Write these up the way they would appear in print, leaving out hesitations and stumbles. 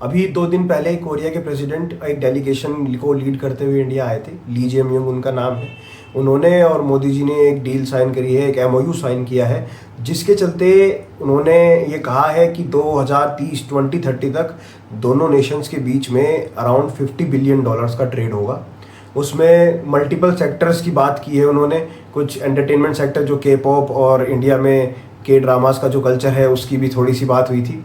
अभी 2 दिन पहले कोरिया के प्रेसिडेंट एक डेलीगेशन को लीड करते हुए इंडिया आए थे। ली जेमियोंग उनका नाम है। उन्होंने और मोदी जी ने एक डील साइन करी है, एक एमओयू साइन किया है, जिसके चलते उन्होंने ये कहा है कि 2030 तक दोनों नेशंस के बीच में अराउंड $50 बिलियन का ट्रेड होगा। उसमें मल्टीपल सेक्टर्स की बात की है उन्होंने। कुछ एंटरटेनमेंट सेक्टर जो के पॉप और इंडिया में के ड्रामास का जो कल्चर है उसकी भी थोड़ी सी बात हुई थी।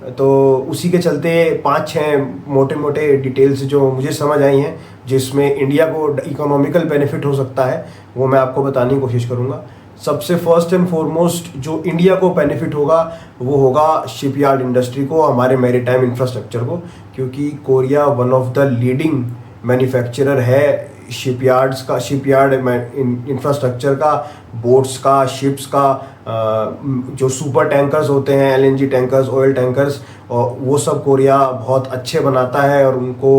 तो उसी के चलते 5-6 मोटे मोटे डिटेल्स जो मुझे समझ आई हैं जिसमें इंडिया को इकोनॉमिकल बेनिफिट हो सकता है, वो मैं आपको बताने की कोशिश करूँगा। सबसे फर्स्ट एंड फॉरमोस्ट जो इंडिया को बेनिफिट होगा वो होगा शिपयार्ड इंडस्ट्री को, हमारे मैरीटाइम इंफ्रास्ट्रक्चर को, क्योंकि Korea one of the leading manufacturer है शिपयार्ड्स का, शिपयार्ड इंफ्रास्ट्रक्चर का, बोट्स का, शिप्स का, जो सुपर टैंकर्स होते हैं, एलएनजी टैंकर्स, ऑयल टैंकर्स, और वो सब कोरिया बहुत अच्छे बनाता है और उनको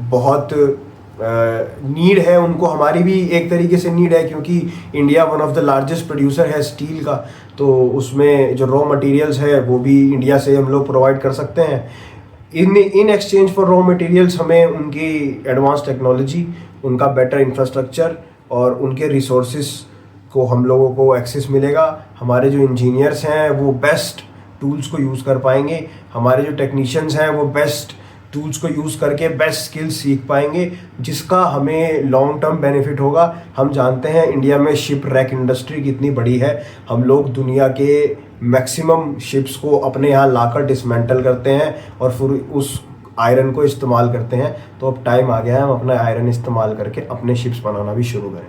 बहुत नीड है। उनको हमारी भी एक तरीके से नीड है, क्योंकि India one of the largest producer है स्टील का, तो उसमें जो रॉ मटेरियल्स है वो भी इंडिया से हम लोग प्रोवाइड कर सकते हैं। In exchange for raw materials हमें उनकी एडवांस टेक्नोलॉजी, उनका बेटर इंफ्रास्ट्रक्चर और उनके रिसोर्सेज को हम लोगों को एक्सेस मिलेगा। हमारे जो इंजीनियर्स हैं वो बेस्ट टूल्स को यूज़ कर पाएंगे, हमारे जो टेक्नीशियंस हैं वो बेस्ट टूल्स को यूज़ करके बेस्ट स्किल्स सीख पाएंगे, जिसका हमें लॉन्ग टर्म बेनिफिट होगा। हम जानते हैं इंडिया में शिप रैक इंडस्ट्री कितनी बड़ी है। हम लोग दुनिया के मैक्सिमम शिप्स को अपने यहाँ लाकर डिसमेंटल करते हैं और फिर उस आयरन को इस्तेमाल करते हैं। तो अब टाइम आ गया है हम अपना आयरन इस्तेमाल करके अपने शिप्स बनाना भी शुरू करें।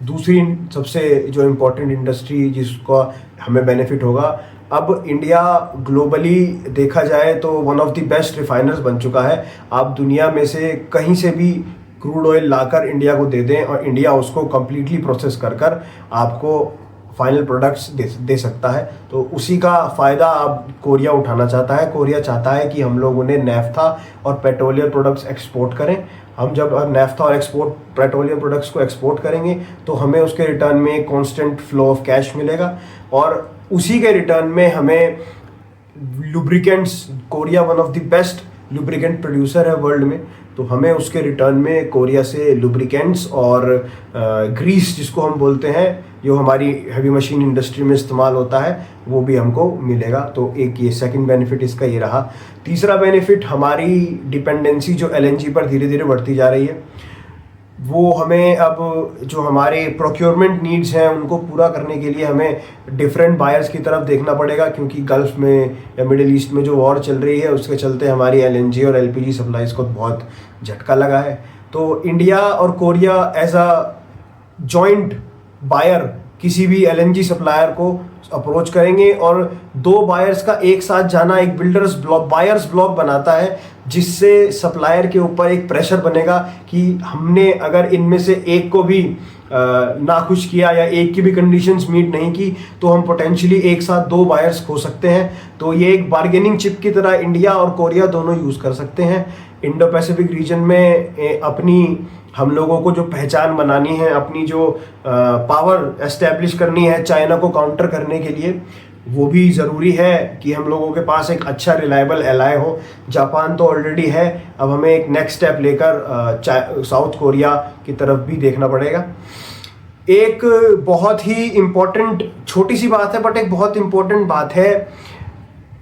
दूसरी सबसे जो इम्पोर्टेंट इंडस्ट्री जिसका हमें बेनिफिट होगा, अब इंडिया ग्लोबली देखा जाए तो one of the best refiners बन चुका है। आप दुनिया में से कहीं से भी क्रूड ऑयल लाकर इंडिया को दे दें और इंडिया उसको कम्प्लीटली प्रोसेस कर आपको फाइनल प्रोडक्ट्स दे सकता है। तो उसी का फ़ायदा अब कोरिया उठाना चाहता है। कोरिया चाहता है कि हम लोग उन्हें नेफ्था और पेट्रोलियम प्रोडक्ट्स एक्सपोर्ट करें। हम जब नेफ्था और पेट्रोलियम प्रोडक्ट्स को एक्सपोर्ट करेंगे तो हमें उसके रिटर्न में एक कॉन्स्टेंट फ्लो ऑफ कैश मिलेगा, और उसी के रिटर्न में हमें lubricants, Korea one of the best lubricant producer है वर्ल्ड में, तो हमें उसके रिटर्न में कोरिया से लुब्रिकेंट्स और ग्रीस जिसको हम बोलते हैं, जो हमारी हैवी मशीन इंडस्ट्री में इस्तेमाल होता है, वो भी हमको मिलेगा। तो एक ये सेकंड बेनिफिट इसका ये रहा। तीसरा बेनिफिट, हमारी डिपेंडेंसी जो एलएनजी पर धीरे धीरे बढ़ती जा रही है, वो हमें अब जो हमारे प्रोक्योरमेंट नीड्स हैं उनको पूरा करने के लिए हमें डिफरेंट बायर्स की तरफ देखना पड़ेगा, क्योंकि गल्फ में या मिडिल ईस्ट में जो वॉर चल रही है उसके चलते हमारी एलएनजी और एलपीजी सप्लाईज को बहुत झटका लगा है। तो इंडिया और Korea as a joint buyer किसी भी एलएनजी सप्लायर को अप्रोच करेंगे, और दो बायर्स का एक साथ जाना एक बायर्स ब्लॉक बनाता है, जिससे सप्लायर के ऊपर एक प्रेशर बनेगा कि हमने अगर इनमें से एक को भी नाखुश किया या एक की भी कंडीशंस मीट नहीं की तो हम पोटेंशियली एक साथ दो बायर्स खो सकते हैं। तो ये एक बार्गेनिंग चिप की तरह इंडिया और कोरिया दोनों यूज़ कर सकते हैं। इंडो पैसिफिक रीजन में अपनी हम लोगों को जो पहचान बनानी है, अपनी जो पावर एस्टेब्लिश करनी है चाइना को काउंटर करने के लिए, वो भी ज़रूरी है कि हम लोगों के पास एक अच्छा रिलायबल एलाय हो। जापान तो ऑलरेडी है, अब हमें एक नेक्स्ट स्टेप लेकर साउथ कोरिया की तरफ भी देखना पड़ेगा। एक बहुत ही इम्पोर्टेंट, छोटी सी बात है बट एक बहुत इम्पोर्टेंट बात है,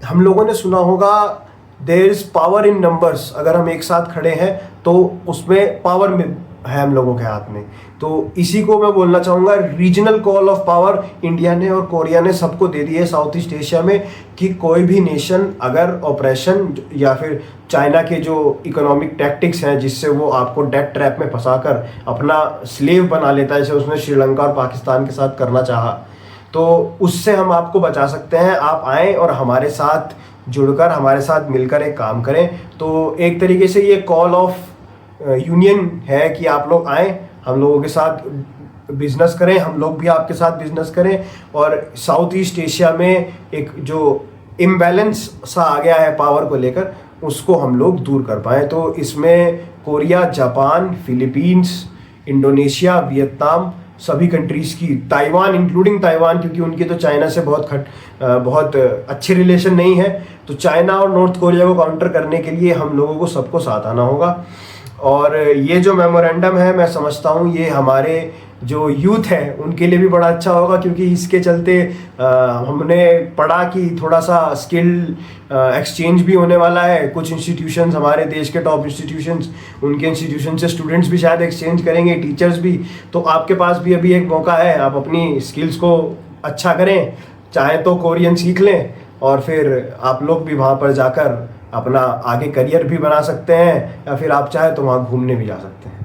हम लोगों ने सुना होगा there is power in numbers. अगर हम एक साथ खड़े हैं तो उसमें पावर में है हम लोगों के हाथ में। तो इसी को मैं बोलना चाहूँगा, regional call of power India ने और कोरिया ने सबको दे दी है साउथ ईस्ट एशिया में, कि कोई भी नेशन अगर ऑपरेशन या फिर चाइना के जो इकोनॉमिक टैक्टिक्स हैं जिससे वो आपको डेट ट्रैप में फंसाकर अपना स्लेव बना लेता है, जैसे उसने श्रीलंका और पाकिस्तान के साथ करना चाहा, तो उससे हम आपको बचा सकते हैं। आप आएँ और हमारे साथ जुड़कर, हमारे साथ मिलकर एक काम करें। तो एक तरीके से ये कॉल ऑफ यूनियन है कि आप लोग आएँ, हम लोगों के साथ बिजनेस करें, हम लोग भी आपके साथ बिजनेस करें, और साउथ ईस्ट एशिया में एक जो इम्बैलेंस सा आ गया है पावर को लेकर, उसको हम लोग दूर कर पाएँ। तो इसमें Korea, Japan, Philippines, Indonesia, Vietnam सभी कंट्रीज़ की, ताइवान इंक्लूडिंग ताइवान, क्योंकि उनकी तो चाइना से बहुत अच्छे रिलेशन नहीं है। तो चाइना और नॉर्थ कोरिया को काउंटर करने के लिए हम लोगों को सबको साथ आना होगा। और ये जो मेमोरेंडम है, मैं समझता हूँ ये हमारे जो यूथ है उनके लिए भी बड़ा अच्छा होगा, क्योंकि इसके चलते हमने पढ़ा कि थोड़ा सा स्किल एक्सचेंज भी होने वाला है। कुछ इंस्टीट्यूशंस, हमारे देश के टॉप इंस्टीट्यूशंस, उनके इंस्टीट्यूशन से स्टूडेंट्स भी शायद एक्सचेंज करेंगे, टीचर्स भी। तो आपके पास भी अभी एक मौका है, आप अपनी स्किल्स को अच्छा करें, चाहे तो कोरियन सीख लें और फिर आप लोग भी वहाँ पर जाकर अपना आगे करियर भी बना सकते हैं, या फिर आप चाहे तो वहाँ घूमने भी जा सकते हैं।